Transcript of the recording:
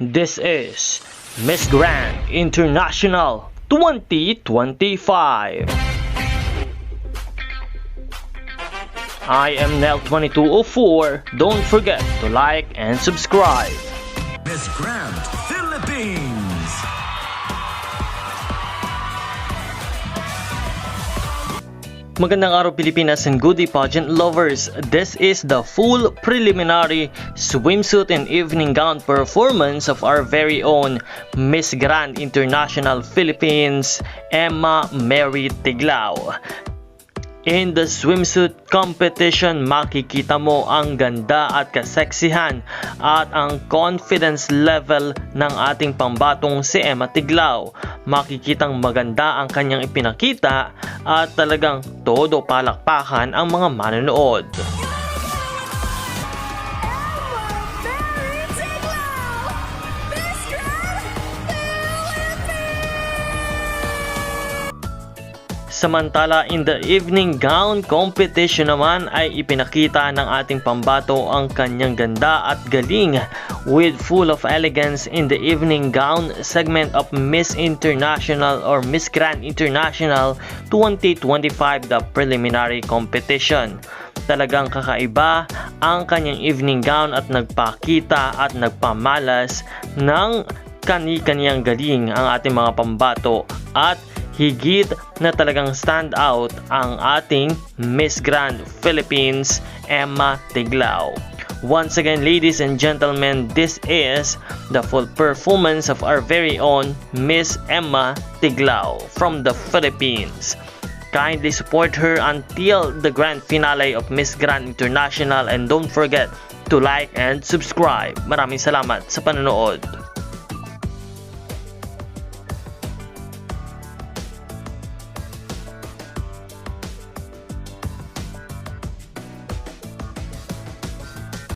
This is Miss Grand International 2025. I am Nel2204. Don't forget to like and subscribe. Miss Grand Philippines. Magandang araw Pilipinas and goodie pageant lovers. This is the full preliminary swimsuit and evening gown performance of our very own Miss Grand International Philippines, Emma Mary Tiglao. In the swimsuit competition, makikita mo ang ganda at kaseksihan at ang confidence level ng ating pambatong si Emma Tiglao. Makikitang maganda ang kanyang ipinakita at talagang todo palakpakan ang mga manonood. Samantala, in the evening gown competition naman ay ipinakita ng ating pambato ang kanyang ganda at galing with full of elegance in the evening gown segment of Miss International or Miss Grand International 2025, the preliminary competition. Talagang kakaiba ang kanyang evening gown at nagpakita at nagpamalas ng kani-kaniyang galing ang ating mga pambato at higit na talagang stand out ang ating Miss Grand Philippines, Emma Tiglao. Once again, ladies and gentlemen, this is the full performance of our very own Miss Emma Tiglao from the Philippines. Kindly support her until the grand finale of Miss Grand International and don't forget to like and subscribe. Maraming salamat sa panonood.